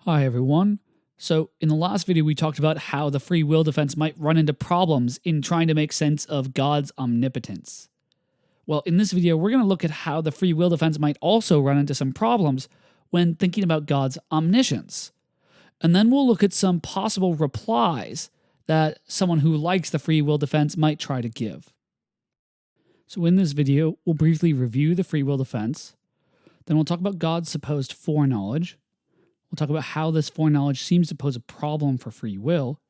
Hi everyone. So in the last video we talked about how the free will defense might run into problems in trying to make sense of God's omnipotence. Well, in this video we're going to look at how the free will defense might also run into some problems when thinking about God's omniscience. And then we'll look at some possible replies that someone who likes the free will defense might try to give. So in this video we'll briefly review the free will defense, then we'll talk about God's supposed foreknowledge. We'll talk about how this foreknowledge seems to pose a problem for free will.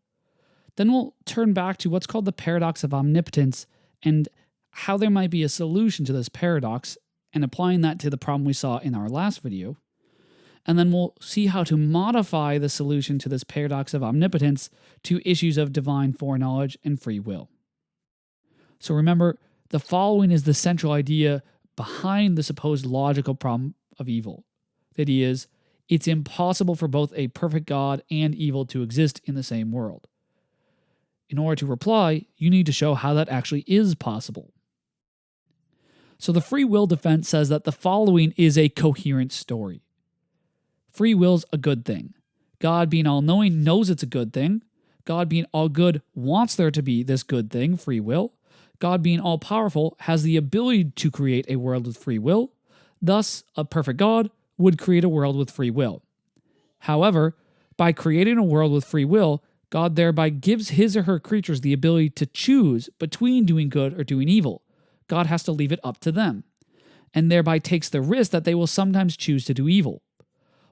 Then we'll turn back to what's called the paradox of omnipotence and how there might be a solution to this paradox and applying that to the problem we saw in our last video. And then we'll see how to modify the solution to this paradox of omnipotence to issues of divine foreknowledge and free will. So remember, the following is the central idea behind the supposed logical problem of evil. The idea is, it's impossible for both a perfect God and evil to exist in the same world. In order to reply, you need to show how that actually is possible. So the free will defense says that the following is a coherent story. Free will's a good thing. God being all-knowing knows it's a good thing. God being all-good wants there to be this good thing, free will. God being all-powerful has the ability to create a world with free will. Thus, a perfect God would create a world with free will. However, by creating a world with free will, God thereby gives his or her creatures the ability to choose between doing good or doing evil. God has to leave it up to them, and thereby takes the risk that they will sometimes choose to do evil.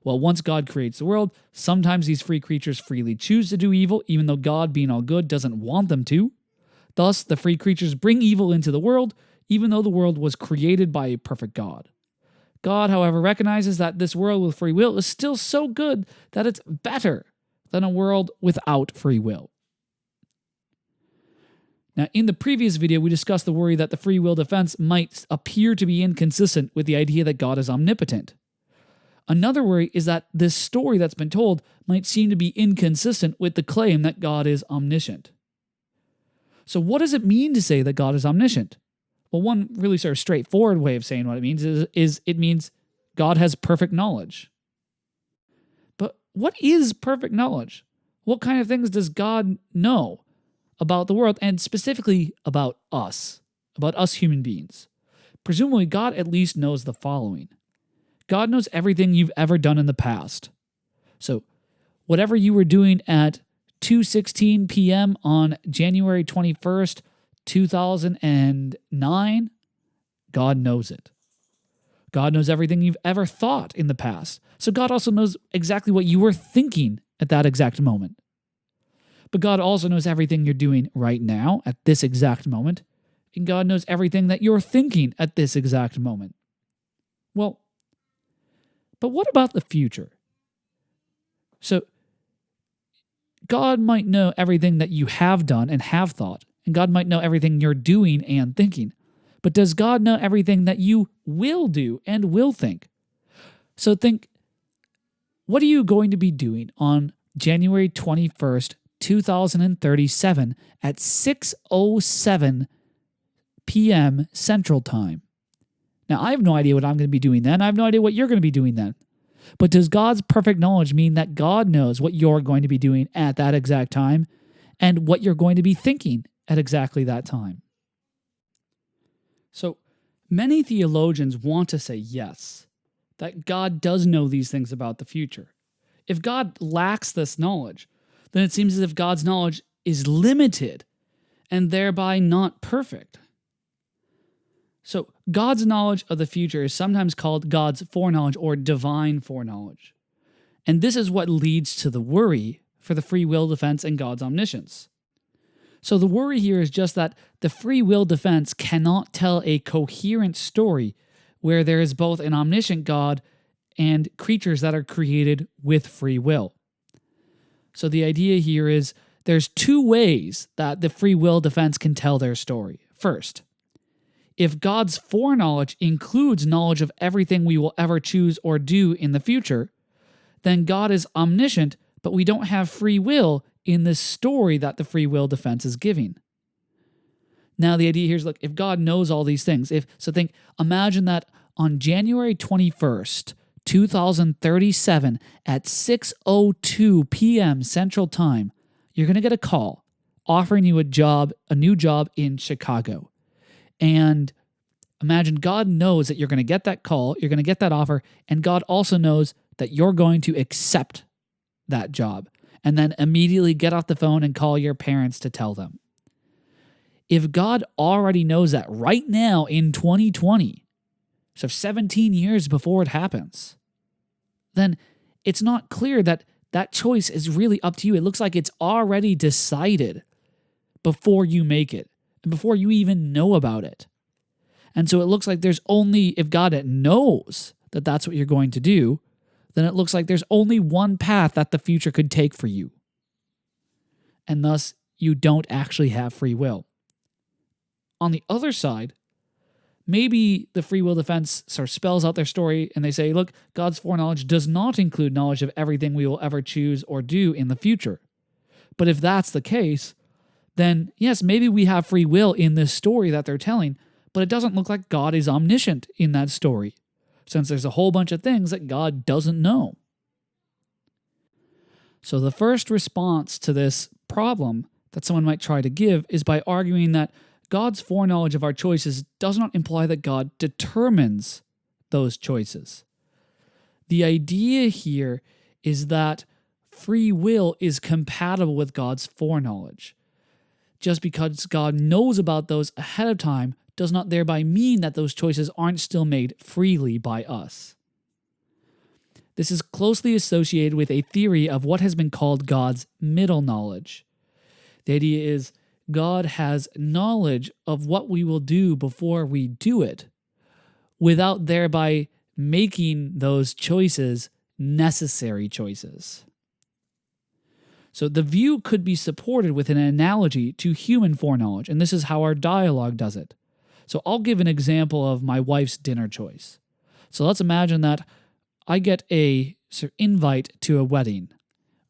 Well, once God creates the world, sometimes these free creatures freely choose to do evil, even though God, being all good, doesn't want them to. Thus, the free creatures bring evil into the world, even though the world was created by a perfect God. God, however, recognizes that this world with free will is still so good that it's better than a world without free will. Now, in the previous video, we discussed the worry that the free will defense might appear to be inconsistent with the idea that God is omnipotent. Another worry is that this story that's been told might seem to be inconsistent with the claim that God is omniscient. So what does it mean to say that God is omniscient? Well, one really sort of straightforward way of saying what it means is it means God has perfect knowledge. But what is perfect knowledge? What kind of things does God know about the world, and specifically about us human beings? Presumably, God at least knows the following. God knows everything you've ever done in the past. So, whatever you were doing at 2:16 p.m. on January 21st, 2009, God knows it. God knows everything you've ever thought in the past. So God also knows exactly what you were thinking at that exact moment. But God also knows everything you're doing right now at this exact moment. And God knows everything that you're thinking at this exact moment. Well, but what about the future? So God might know everything that you have done and have thought. And God might know everything you're doing and thinking. But does God know everything that you will do and will think? So think, what are you going to be doing on January 21st, 2037 at 6:07 p.m. Central Time? Now, I have no idea what I'm going to be doing then. I have no idea what you're going to be doing then. But does God's perfect knowledge mean that God knows what you're going to be doing at that exact time and what you're going to be thinking at exactly that time? So many theologians want to say yes, that God does know these things about the future. If God lacks this knowledge, then it seems as if God's knowledge is limited and thereby not perfect. So God's knowledge of the future is sometimes called God's foreknowledge or divine foreknowledge. And this is what leads to the worry for the free will defense and God's omniscience. So the worry here is just that the free will defense cannot tell a coherent story where there is both an omniscient God and creatures that are created with free will. So the idea here is there's two ways that the free will defense can tell their story. First, if God's foreknowledge includes knowledge of everything we will ever choose or do in the future, then God is omniscient, but we don't have free will in this story that the free will defense is giving. Now, the idea here is, look, if God knows all these things, imagine that on January 21st, 2037 at 6:02 p.m. Central Time, you're going to get a call offering you a new job in Chicago. And imagine God knows that you're going to get that call, you're going to get that offer, and God also knows that you're going to accept that job and then immediately get off the phone and call your parents to tell them. If God already knows that right now in 2020, so 17 years before it happens, then it's not clear that that choice is really up to you. It looks like it's already decided before you make it and before you even know about it. And so it looks like there's only, if God knows that that's what you're going to do, then it looks like there's only one path that the future could take for you. And thus, you don't actually have free will. On the other side, maybe the free will defense sort of spells out their story and they say, look, God's foreknowledge does not include knowledge of everything we will ever choose or do in the future. But if that's the case, then yes, maybe we have free will in this story that they're telling, but it doesn't look like God is omniscient in that story, since there's a whole bunch of things that God doesn't know. So the first response to this problem that someone might try to give is by arguing that God's foreknowledge of our choices does not imply that God determines those choices. The idea here is that free will is compatible with God's foreknowledge. Just because God knows about those ahead of time does not thereby mean that those choices aren't still made freely by us. This is closely associated with a theory of what has been called God's middle knowledge. The idea is God has knowledge of what we will do before we do it, without thereby making those choices necessary choices. So the view could be supported with an analogy to human foreknowledge, and this is how our dialogue does it. So I'll give an example of my wife's dinner choice. So let's imagine that I get a sort of invite to a wedding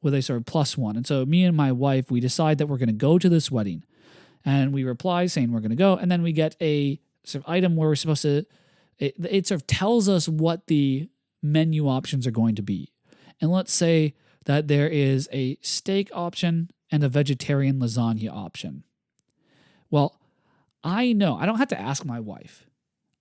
with a sort of +1. And so me and my wife, we decide that we're going to go to this wedding. And we reply saying we're going to go. And then we get a sort of item where we're supposed to, it sort of tells us what the menu options are going to be. And let's say that there is a steak option and a vegetarian lasagna option. Well, I know, I don't have to ask my wife.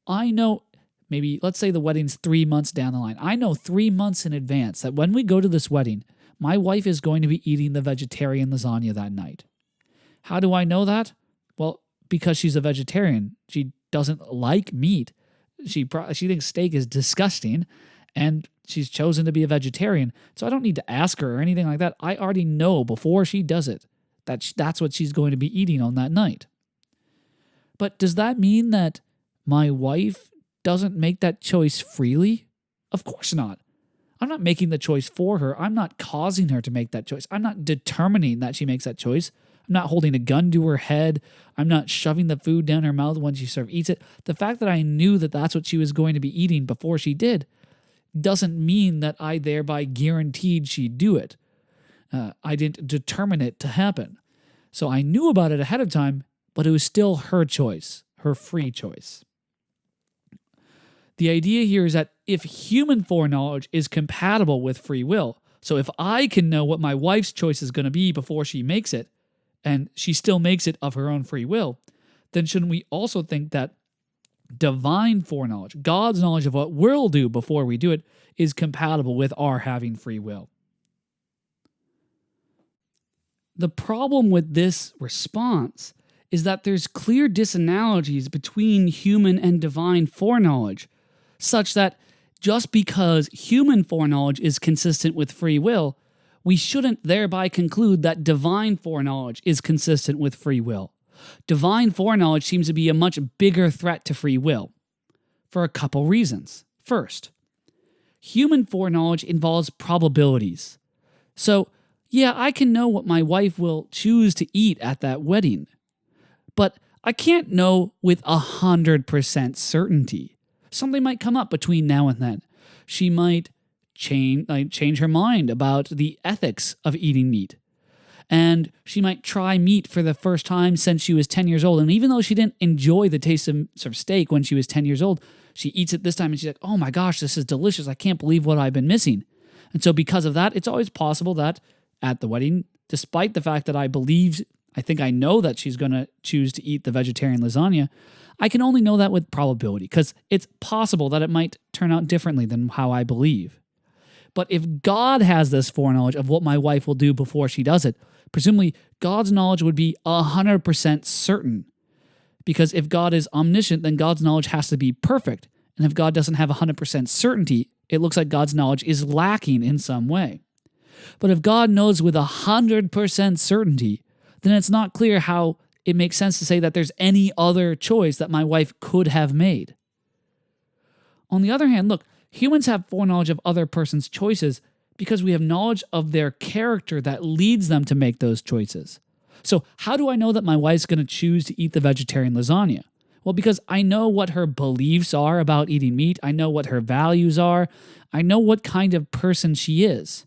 I know, maybe, let's say the wedding's 3 months down the line. I know 3 months in advance that when we go to this wedding, my wife is going to be eating the vegetarian lasagna that night. How do I know that? Well, because she's a vegetarian. She doesn't like meat. She thinks steak is disgusting, and she's chosen to be a vegetarian. So I don't need to ask her or anything like that. I already know before she does it that that's what she's going to be eating on that night. But does that mean that my wife doesn't make that choice freely? Of course not. I'm not making the choice for her. I'm not causing her to make that choice. I'm not determining that she makes that choice. I'm not holding a gun to her head. I'm not shoving the food down her mouth when she sort of eats it. The fact that I knew that that's what she was going to be eating before she did doesn't mean that I thereby guaranteed she'd do it. I didn't determine it to happen. So I knew about it ahead of time, but it was still her choice, her free choice. The idea here is that if human foreknowledge is compatible with free will, so if I can know what my wife's choice is going to be before she makes it, and she still makes it of her own free will, then shouldn't we also think that divine foreknowledge, God's knowledge of what we'll do before we do it, is compatible with our having free will? The problem with this response is that there's clear disanalogies between human and divine foreknowledge, such that just because human foreknowledge is consistent with free will, we shouldn't thereby conclude that divine foreknowledge is consistent with free will. Divine foreknowledge seems to be a much bigger threat to free will, for a couple reasons. First, human foreknowledge involves probabilities. So, yeah, I can know what my wife will choose to eat at that wedding, but I can't know with 100% certainty. Something might come up between now and then. She might change her mind about the ethics of eating meat. And she might try meat for the first time since she was 10 years old. And even though she didn't enjoy the taste of sort of steak when she was 10 years old, she eats it this time and she's like, oh my gosh, this is delicious. I can't believe what I've been missing. And so because of that, it's always possible that at the wedding, despite the fact that I think I know that she's going to choose to eat the vegetarian lasagna, I can only know that with probability because it's possible that it might turn out differently than how I believe. But if God has this foreknowledge of what my wife will do before she does it, presumably God's knowledge would be 100% certain. Because if God is omniscient, then God's knowledge has to be perfect. And if God doesn't have 100% certainty, it looks like God's knowledge is lacking in some way. But if God knows with 100% certainty, then it's not clear how it makes sense to say that there's any other choice that my wife could have made. On the other hand, look, humans have foreknowledge of other person's choices because we have knowledge of their character that leads them to make those choices. So how do I know that my wife's going to choose to eat the vegetarian lasagna? Well, because I know what her beliefs are about eating meat. I know what her values are. I know what kind of person she is.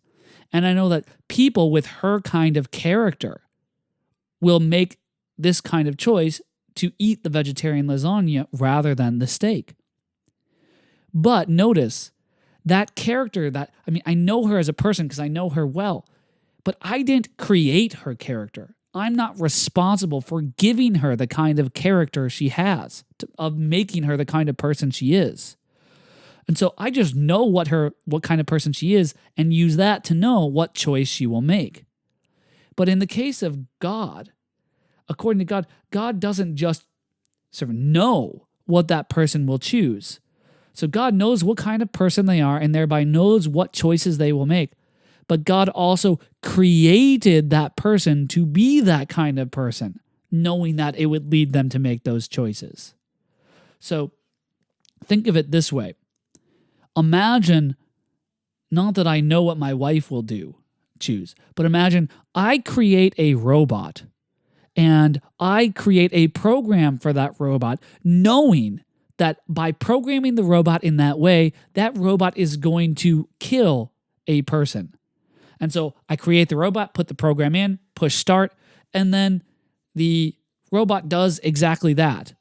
And I know that people with her kind of character will make this kind of choice to eat the vegetarian lasagna rather than the steak. But notice that character I know her as a person because I know her well, but I didn't create her character. I'm not responsible for giving her the kind of character she has, of making her the kind of person she is. And so I just know what kind of person she is and use that to know what choice she will make. But in the case of God, according to God, God doesn't just sort of know what that person will choose. So God knows what kind of person they are and thereby knows what choices they will make. But God also created that person to be that kind of person, knowing that it would lead them to make those choices. So think of it this way. Imagine, not that I know what my wife will choose, but imagine I create a robot and I create a program for that robot, knowing that by programming the robot in that way, that robot is going to kill a person. And so I create the robot, put the program in, push start, and then the robot does exactly that.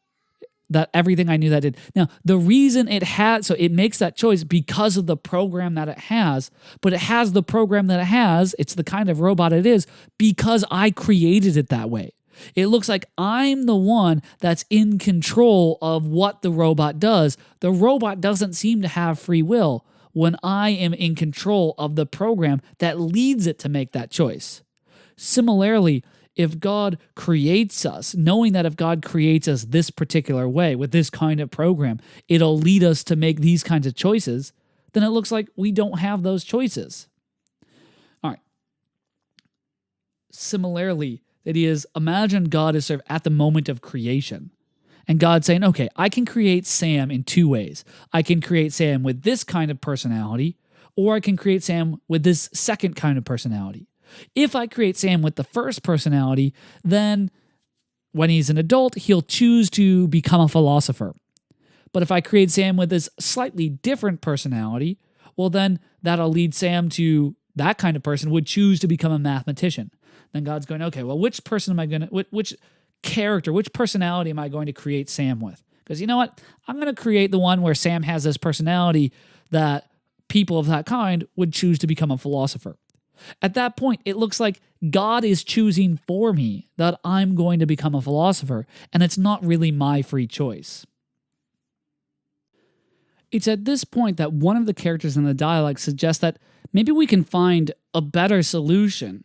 That everything I knew that did. Now, the reason it makes that choice because of the program that it has, but it has the program that it has, it's the kind of robot it is, because I created it that way. It looks like I'm the one that's in control of what the robot does. The robot doesn't seem to have free will when I am in control of the program that leads it to make that choice. Similarly, if God creates us, knowing that if God creates us this particular way with this kind of program, it'll lead us to make these kinds of choices, then it looks like we don't have those choices. All right. Similarly, imagine God is sort of at the moment of creation. And God's saying, okay, I can create Sam in two ways. I can create Sam with this kind of personality, or I can create Sam with this second kind of personality. If I create Sam with the first personality, then when he's an adult, he'll choose to become a philosopher. But if I create Sam with this slightly different personality, well, then that'll lead Sam to that kind of person would choose to become a mathematician. Then God's going, okay, well, which character, which personality am I going to create Sam with? Because you know what? I'm going to create the one where Sam has this personality that people of that kind would choose to become a philosopher. At that point, it looks like God is choosing for me that I'm going to become a philosopher, and it's not really my free choice. It's at this point that one of the characters in the dialogue suggests that maybe we can find a better solution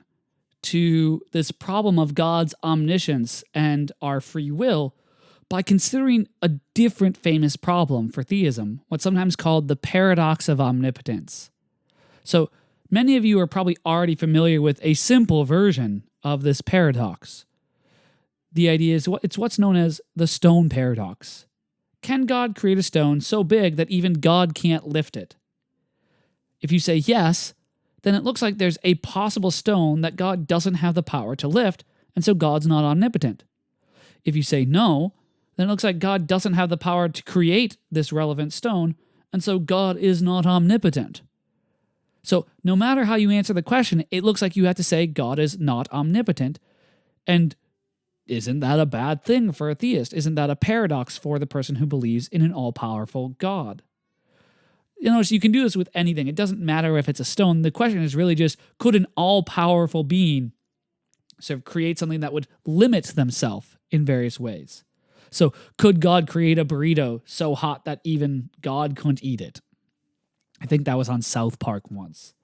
to this problem of God's omniscience and our free will by considering a different famous problem for theism, what's sometimes called the paradox of omnipotence. So, many of you are probably already familiar with a simple version of this paradox. The idea is it's what's known as the stone paradox. Can God create a stone so big that even God can't lift it? If you say yes, then it looks like there's a possible stone that God doesn't have the power to lift, and so God's not omnipotent. If you say no, then it looks like God doesn't have the power to create this relevant stone, and so God is not omnipotent. So no matter how you answer the question, it looks like you have to say God is not omnipotent. And isn't that a bad thing for a theist? Isn't that a paradox for the person who believes in an all-powerful God? So you can do this with anything. It doesn't matter if it's a stone. The question is really just, could an all-powerful being sort of create something that would limit themselves in various ways? So could God create a burrito so hot that even God couldn't eat it? I think that was on South Park once.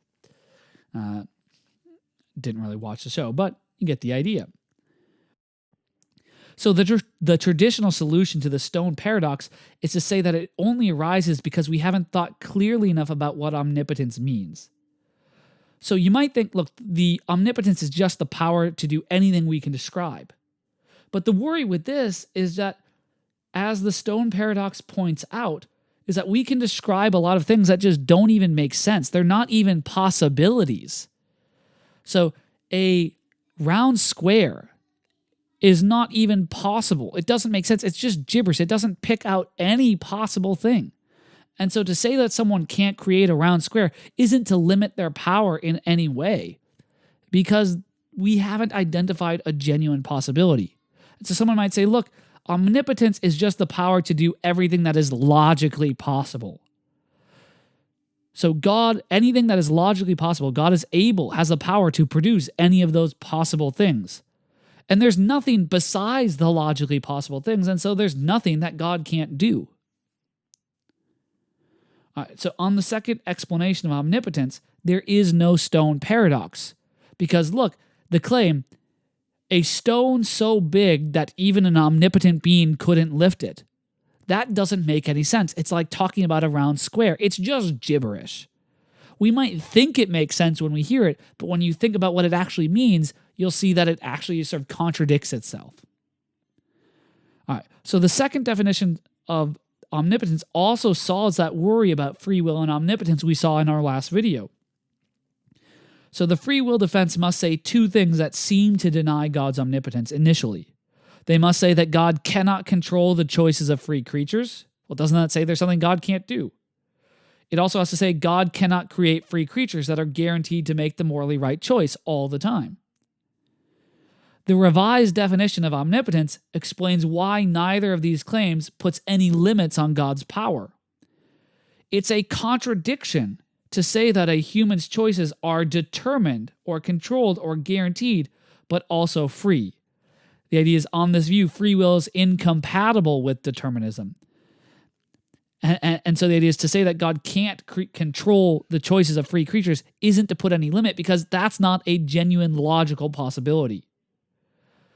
Didn't really watch the show, but you get the idea. So the traditional solution to the stone paradox is to say that it only arises because we haven't thought clearly enough about what omnipotence means. So you might think, look, the omnipotence is just the power to do anything we can describe. But the worry with this is that, as the stone paradox points out, is that we can describe a lot of things that just don't even make sense. They're not even possibilities. So a round square is not even possible. It doesn't make sense. It's just gibberish. It doesn't pick out any possible thing. And so to say that someone can't create a round square isn't to limit their power in any way, because we haven't identified a genuine possibility. And so someone might say, look, omnipotence is just the power to do everything that is logically possible. So God, anything that is logically possible, God is able, has the power to produce any of those possible things. And there's nothing besides the logically possible things, and so there's nothing that God can't do. All right, so on the second explanation of omnipotence, there is no stone paradox. Because look, the claim, a stone so big that even an omnipotent being couldn't lift it. That doesn't make any sense. It's like talking about a round square. It's just gibberish. We might think it makes sense when we hear it, but when you think about what it actually means, you'll see that it actually sort of contradicts itself. All right, so the second definition of omnipotence also solves that worry about free will and omnipotence we saw in our last video. So the free will defense must say two things that seem to deny God's omnipotence initially. They must say that God cannot control the choices of free creatures. Well, doesn't that say there's something God can't do? It also has to say God cannot create free creatures that are guaranteed to make the morally right choice all the time. The revised definition of omnipotence explains why neither of these claims puts any limits on God's power. It's a contradiction to say that a human's choices are determined or controlled or guaranteed, but also free. The idea is, on this view, free will is incompatible with determinism. And so the idea is to say that God can't control the choices of free creatures isn't to put any limit, because that's not a genuine logical possibility.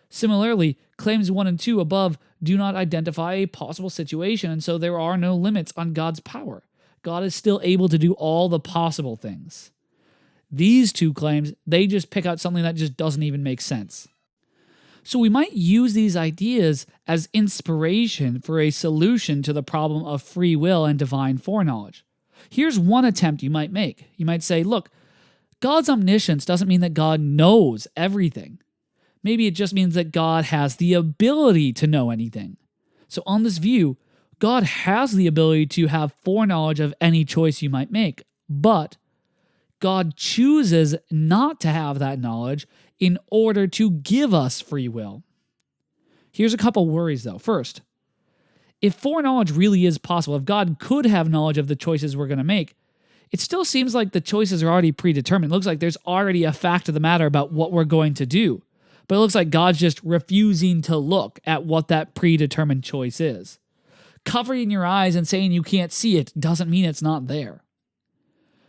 Similarly, claims 1 and 2 above do not identify a possible situation, and so there are no limits on God's power. God is still able to do all the possible things. These two claims, they just pick out something that just doesn't even make sense. So we might use these ideas as inspiration for a solution to the problem of free will and divine foreknowledge. Here's one attempt you might make. You might say, look, God's omniscience doesn't mean that God knows everything. Maybe it just means that God has the ability to know anything. So on this view, God has the ability to have foreknowledge of any choice you might make, but God chooses not to have that knowledge in order to give us free will. Here's a couple worries, though. First, if foreknowledge really is possible, if God could have knowledge of the choices we're going to make, it still seems like the choices are already predetermined. It looks like there's already a fact of the matter about what we're going to do. But it looks like God's just refusing to look at what that predetermined choice is. Covering your eyes and saying you can't see it doesn't mean it's not there.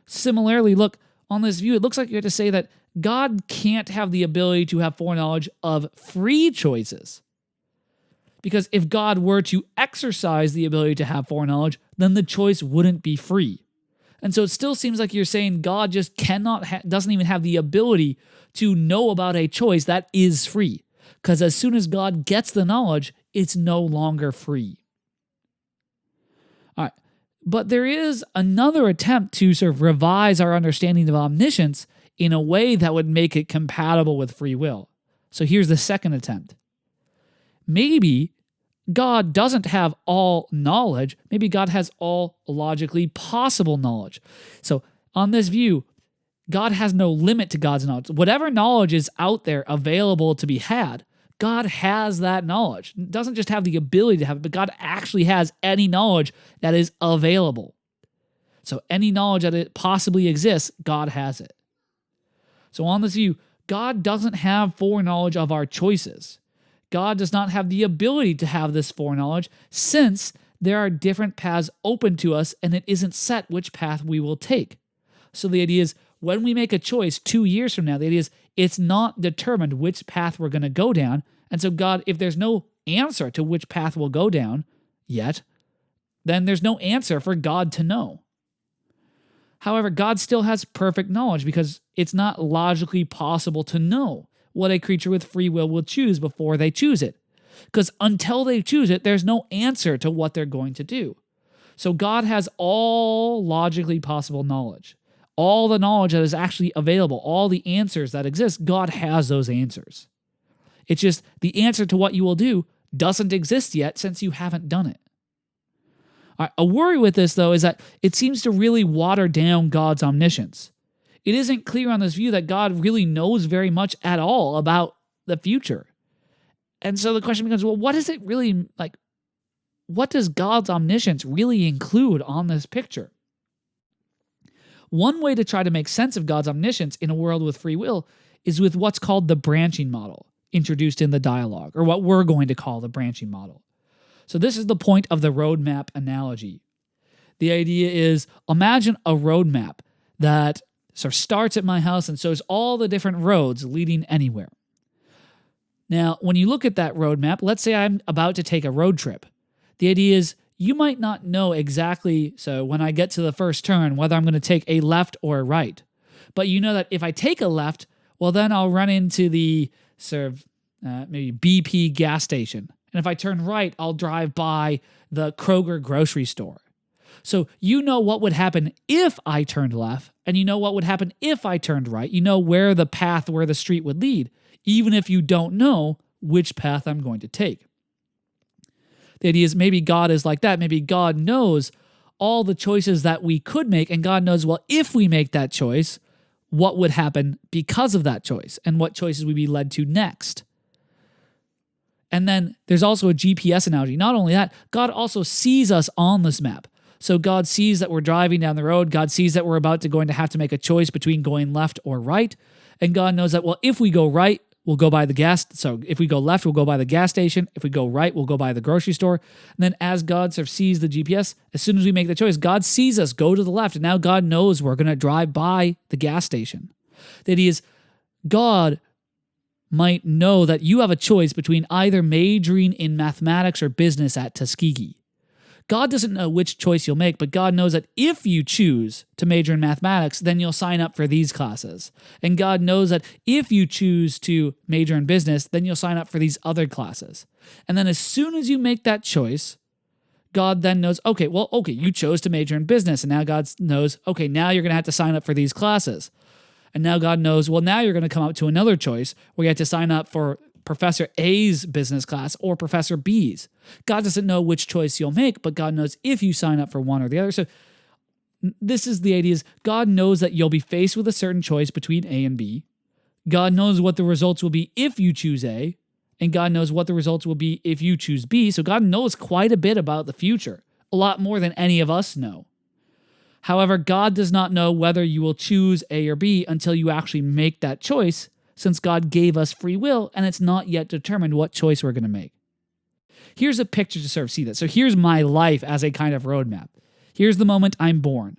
Similarly, look, on this view, it looks like you have to say that God can't have the ability to have foreknowledge of free choices. Because if God were to exercise the ability to have foreknowledge, then the choice wouldn't be free. And so it still seems like you're saying God just doesn't even have the ability to know about a choice that is free. Because as soon as God gets the knowledge, it's no longer free. All right. But there is another attempt to sort of revise our understanding of omniscience in a way that would make it compatible with free will. So here's the second attempt. Maybe God doesn't have all knowledge. Maybe God has all logically possible knowledge. So on this view, God has no limit to God's knowledge. Whatever knowledge is out there available to be had, God has that knowledge. Doesn't just have the ability to have it, but God actually has any knowledge that is available. So any knowledge that it possibly exists, God has it. So on this view, God doesn't have foreknowledge of our choices. God does not have the ability to have this foreknowledge, since there are different paths open to us and it isn't set which path we will take. So the idea is, when we make a choice 2 years from now, the idea is it's not determined which path we're going to go down. And so God, if there's no answer to which path we'll go down yet, then there's no answer for God to know. However, God still has perfect knowledge, because it's not logically possible to know what a creature with free will choose before they choose it. Because until they choose it, there's no answer to what they're going to do. So God has all logically possible knowledge. All the knowledge that is actually available, all the answers that exist, God has those answers. It's just the answer to what you will do doesn't exist yet, since you haven't done it. All right, a worry with this, though, is that it seems to really water down God's omniscience. It isn't clear on this view that God really knows very much at all about the future. And so the question becomes, well, what is it really like? What does God's omniscience really include on this picture? One way to try to make sense of God's omniscience in a world with free will is with what's called the branching model, introduced in the dialogue, or what we're going to call the branching model. So this is the point of the roadmap analogy. The idea is, imagine a roadmap that sort of starts at my house and shows all the different roads leading anywhere. Now, when you look at that roadmap, let's say I'm about to take a road trip. The idea is, you might not know exactly, so when I get to the first turn, whether I'm going to take a left or a right. But you know that if I take a left, well, then I'll run into the sort of maybe BP gas station. And if I turn right, I'll drive by the Kroger grocery store. So you know what would happen if I turned left, and you know what would happen if I turned right. You know where the street would lead, even if you don't know which path I'm going to take. The idea is, maybe God is like that. Maybe God knows all the choices that we could make, and God knows, well, if we make that choice, what would happen because of that choice, and what choices we'd be led to next. And then there's also a GPS analogy. Not only that, God also sees us on this map. So God sees that we're driving down the road. God sees that we're going to have to make a choice between going left or right. And God knows that, well, if we go right, we'll go by the gas. So if we go left, we'll go by the gas station. If we go right, we'll go by the grocery store. And then as God sort of sees the GPS, as soon as we make the choice, God sees us go to the left. And now God knows we're going to drive by the gas station. That is, God might know that you have a choice between either majoring in mathematics or business at Tuskegee. God doesn't know which choice you'll make, but God knows that if you choose to major in mathematics, then you'll sign up for these classes. And God knows that if you choose to major in business, then you'll sign up for these other classes. And then as soon as you make that choice, God then knows, okay, you chose to major in business. And now God knows, okay, now you're going to have to sign up for these classes. And now God knows, well, now you're going to come up to another choice where you have to sign up for Professor A's business class or Professor B's. God doesn't know which choice you'll make, but God knows if you sign up for one or the other. So this is the idea, is God knows that you'll be faced with a certain choice between A and B. God knows what the results will be if you choose A, and God knows what the results will be if you choose B. So God knows quite a bit about the future, a lot more than any of us know. However, God does not know whether you will choose A or B until you actually make that choice, since God gave us free will and it's not yet determined what choice we're going to make. Here's a picture to sort of see that. So here's my life as a kind of roadmap. Here's the moment I'm born.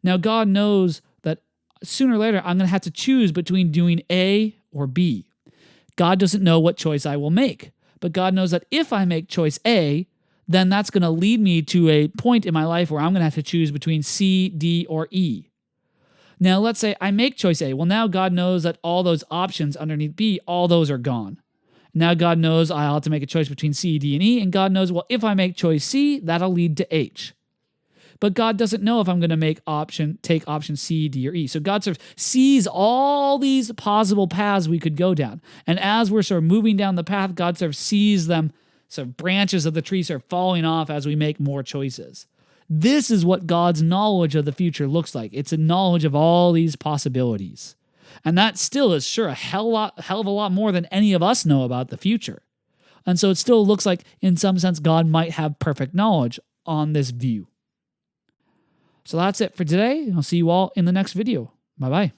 Now God knows that sooner or later I'm going to have to choose between doing A or B. God doesn't know what choice I will make, but God knows that if I make choice A, then that's going to lead me to a point in my life where I'm going to have to choose between C, D, or E. Now, let's say I make choice A. Well, now God knows that all those options underneath B, all those are gone. Now God knows I'll have to make a choice between C, D, and E, and God knows, well, if I make choice C, that'll lead to H. But God doesn't know if I'm going to take option C, D, or E. So God sort of sees all these possible paths we could go down. And as we're sort of moving down the path, God sort of sees them, sort of branches of the tree sort of falling off as we make more choices. This is what God's knowledge of the future looks like. It's a knowledge of all these possibilities. And that still is sure a hell of a lot more than any of us know about the future. And so it still looks like, in some sense, God might have perfect knowledge on this view. So that's it for today. I'll see you all in the next video. Bye-bye.